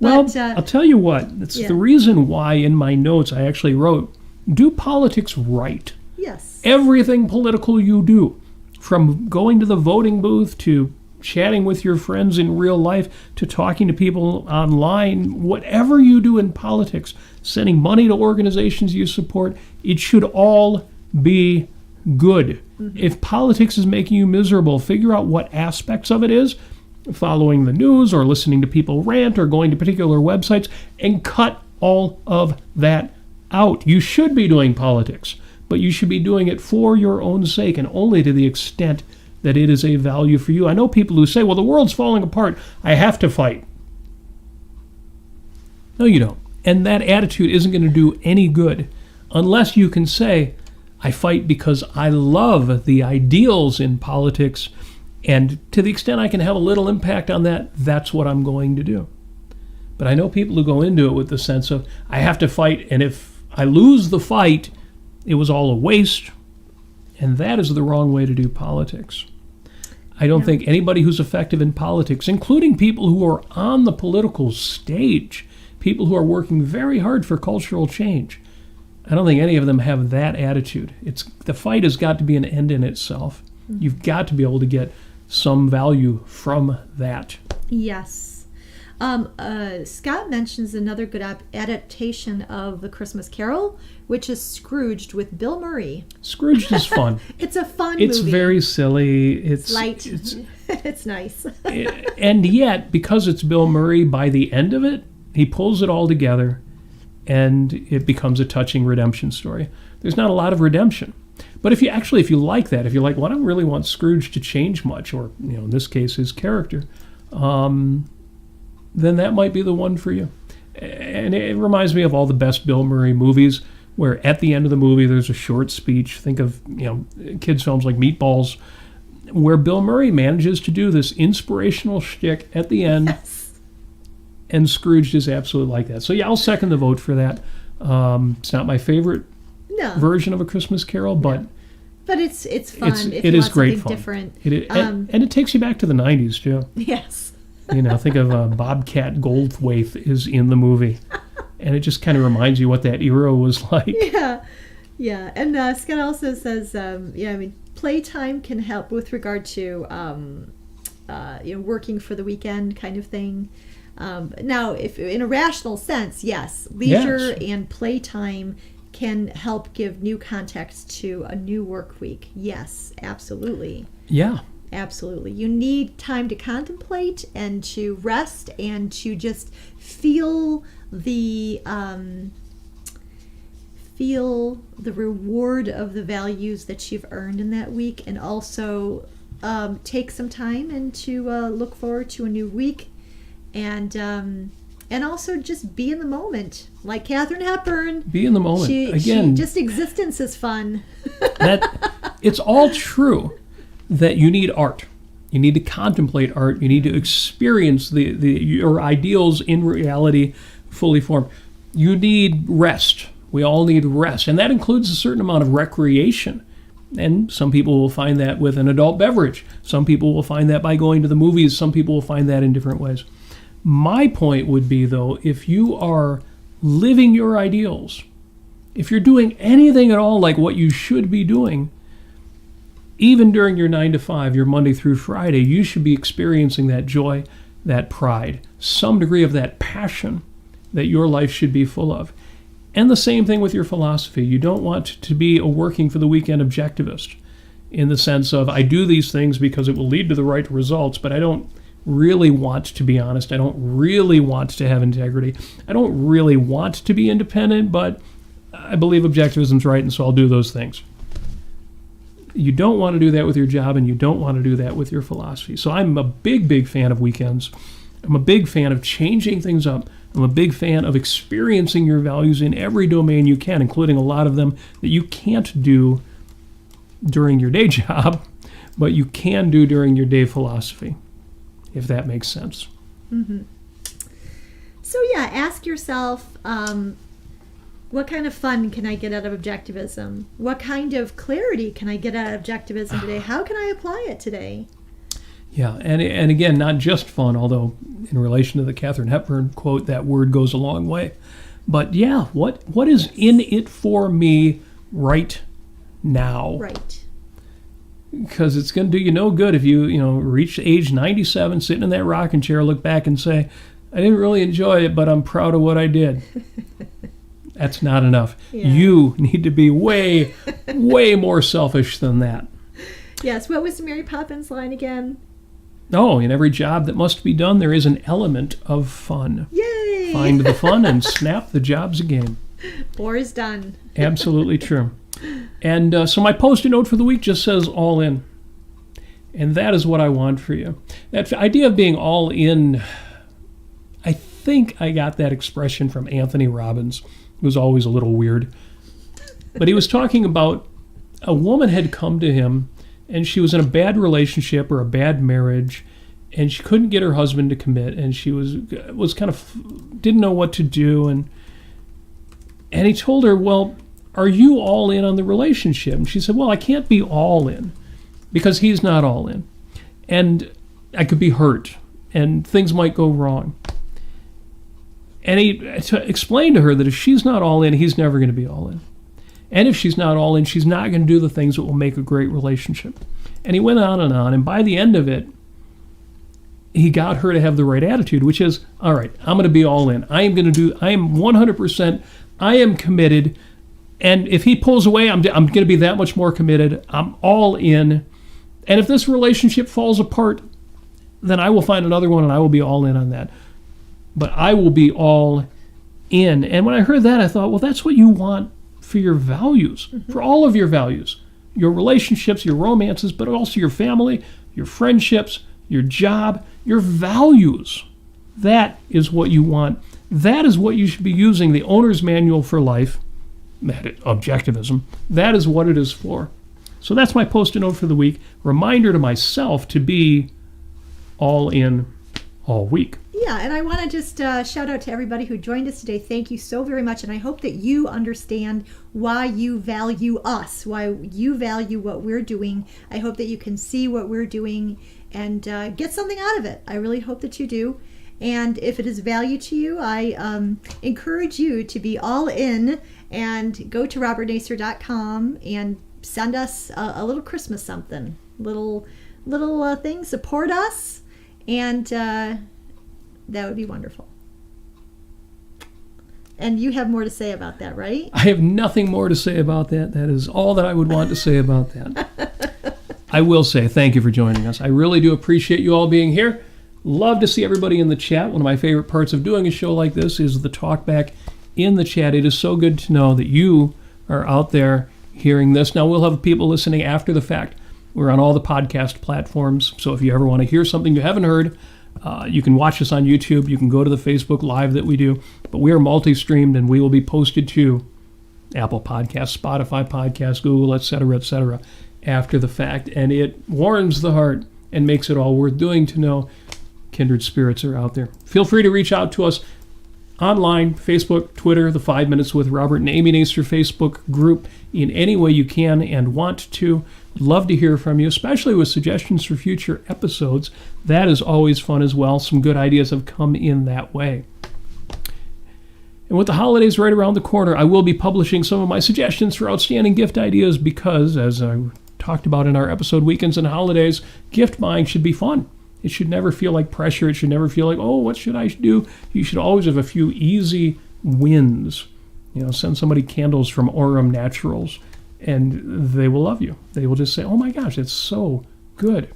But, well, I'll tell you what. It's the reason why in my notes I actually wrote, do politics right. Yes. Everything political you do, from going to the voting booth to chatting with your friends in real life to talking to people online, whatever you do in politics, sending money to organizations you support, it should all be good. Mm-hmm. If politics is making you miserable, figure out what aspects of it is, following the news or listening to people rant or going to particular websites, and cut all of that out. You should be doing politics, but you should be doing it for your own sake and only to the extent that it is a value for you. I know people who say, well, the world's falling apart, I have to fight. No, you don't. And that attitude isn't going to do any good unless you can say, I fight because I love the ideals in politics, and to the extent I can have a little impact on that, that's what I'm going to do. But I know people who go into it with the sense of, I have to fight, and if I lose the fight, it was all a waste. And that is the wrong way to do politics. I don't think anybody who's effective in politics, including people who are on the political stage, people who are working very hard for cultural change, I don't think any of them have that attitude. The fight has got to be an end in itself. Mm-hmm. You've got to be able to get some value from that. Yes. Scott mentions another good adaptation of The Christmas Carol, which is Scrooged with Bill Murray. Scrooged is fun. It's a fun movie. It's very silly. It's light. It's nice. And yet, because it's Bill Murray, by the end of it, he pulls it all together, and it becomes a touching redemption story. There's not a lot of redemption. But if you like that, if you're like, well, I don't really want Scrooge to change much, or in this case, his character, then that might be the one for you. And it reminds me of all the best Bill Murray movies, where at the end of the movie there's a short speech. Think of kids' films like Meatballs, where Bill Murray manages to do this inspirational shtick at the end. Yes. And Scrooged is absolutely like that. So yeah, I'll second the vote for that. It's not my favorite version of A Christmas Carol, but it's fun. It is great fun. Different. And it takes you back to the 90s too. Yes. Think of Bobcat Goldthwait is in the movie, and it just kind of reminds you what that era was like. Yeah. And Scott also says, playtime can help with regard to working for the weekend kind of thing. Now, if in a rational sense, yes, leisure and playtime can help give new context to a new work week. Yes, absolutely. Yeah. Absolutely. You need time to contemplate and to rest and to just feel the reward of the values that you've earned in that week, and also take some time and to look forward to a new week, and also just be in the moment, like Katharine Hepburn. Be in the moment. Again, just existence is fun. It's all true that you need art. You need to contemplate art. You need to experience your ideals in reality fully formed. You need rest. We all need rest, and that includes a certain amount of recreation. And some people will find that with an adult beverage. Some people will find that by going to the movies. Some people will find that in different ways. My point would be, though, if you are living your ideals, if you're doing anything at all like what you should be doing, even during your 9 to 5, your Monday through Friday, you should be experiencing that joy, that pride, some degree of that passion that your life should be full of. And the same thing with your philosophy. You don't want to be a working for the weekend objectivist in the sense of, I do these things because it will lead to the right results, but I don't really want to be honest. I don't really want to have integrity. I don't really want to be independent, but I believe objectivism's right, and so I'll do those things. You don't want to do that with your job, and you don't want to do that with your philosophy. So I'm a big, big fan of weekends. I'm a big fan of changing things up. I'm a big fan of experiencing your values in every domain you can, including a lot of them that you can't do during your day job, but you can do during your day philosophy, if that makes sense. Mm-hmm. So yeah, ask yourself, what kind of fun can I get out of objectivism? What kind of clarity can I get out of objectivism today? How can I apply it today? Yeah, and again, not just fun, although in relation to the Katharine Hepburn quote, that word goes a long way. But yeah, what is in it for me right now? Right. Because it's going to do you no good if you reach age 97, sitting in that rocking chair, look back and say, I didn't really enjoy it, but I'm proud of what I did. That's not enough. Yeah. You need to be way, way more selfish than that. Yes, what was Mary Poppins' line again? Oh, in every job that must be done, there is an element of fun. Yay! Find the fun and snap the job's a game. War is done. Absolutely true. And so my Post-it note for the week just says all in. And that is what I want for you. That idea of being all in, I think I got that expression from Anthony Robbins. It was always a little weird. But he was talking about a woman had come to him, and she was in a bad relationship or a bad marriage, and she couldn't get her husband to commit, and she was kind of didn't know what to do, and he told her, well, are you all in on the relationship? And she said, well, I can't be all in because he's not all in, and I could be hurt, and things might go wrong. And he explained to her that if she's not all in, he's never going to be all in. And if she's not all in, she's not going to do the things that will make a great relationship. And he went on, and by the end of it, he got her to have the right attitude, which is, all right, I'm going to be all in. I am 100%, I am committed. And if he pulls away, I'm going to be that much more committed. I'm all in. And if this relationship falls apart, then I will find another one, and I will be all in on that. But I will be all in. And when I heard that, I thought, well, that's what you want for your values, for all of your values, your relationships, your romances, but also your family, your friendships, your job, your values. That is what you want. That is what you should be using the owner's manual for life, objectivism. That is what it is for. So that's my Post-it note for the week. Reminder to myself to be all in all week. Yeah, and I want to just shout out to everybody who joined us today. Thank you so very much, and I hope that you understand why you value us, why you value what we're doing. I hope that you can see what we're doing and get something out of it. I really hope that you do. And if it is value to you, I encourage you to be all in and go to robertnasir.com and send us a little Christmas something, little little thing, support us, and that would be wonderful. And you have more to say about that, right? I have nothing more to say about that. That is all that I would want to say about that. I will say thank you for joining us. I really do appreciate you all being here. Love to see everybody in the chat. One of my favorite parts of doing a show like this is the talk back in the chat. It is so good to know that you are out there hearing this. Now, we'll have people listening after the fact. We're on all the podcast platforms, so if you ever want to hear something you haven't heard, you can watch us on YouTube. You can go to the Facebook Live that we do. But we are multi-streamed, and we will be posted to Apple Podcasts, Spotify Podcasts, Google, etc., after the fact. And it warms the heart and makes it all worth doing to know kindred spirits are out there. Feel free to reach out to us online, Facebook, Twitter, the 5 Minutes with Robert and Amy Nasir Facebook group, in any way you can and want to. Love to hear from you, especially with suggestions for future episodes. That is always fun as well. Some good ideas have come in that way. And with the holidays right around the corner, I will be publishing some of my suggestions for outstanding gift ideas because, as I talked about in our episode Weekends and Holidays, gift buying should be fun. It should never feel like pressure. It should never feel like, oh, what should I do? You should always have a few easy wins. Send somebody candles from Aurum Naturals, and they will love you. They will just say, oh my gosh, it's so good.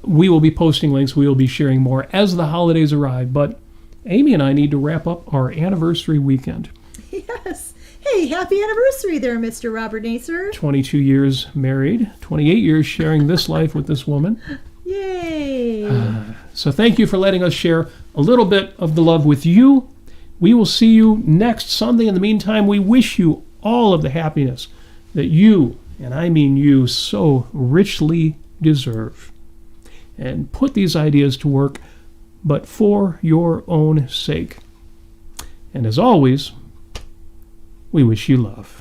We will be posting links. We will be sharing more as the holidays arrive. But Amy and I need to wrap up our anniversary weekend. Yes. Hey, happy anniversary there, Mr. Robert Nasir. 22 years married, 28 years sharing this life with this woman. Yay! So thank you for letting us share a little bit of the love with you. We will see you next Sunday. In the meantime, we wish you all of the happiness that you, and I mean you, so richly deserve. And put these ideas to work, but for your own sake. And as always, we wish you love.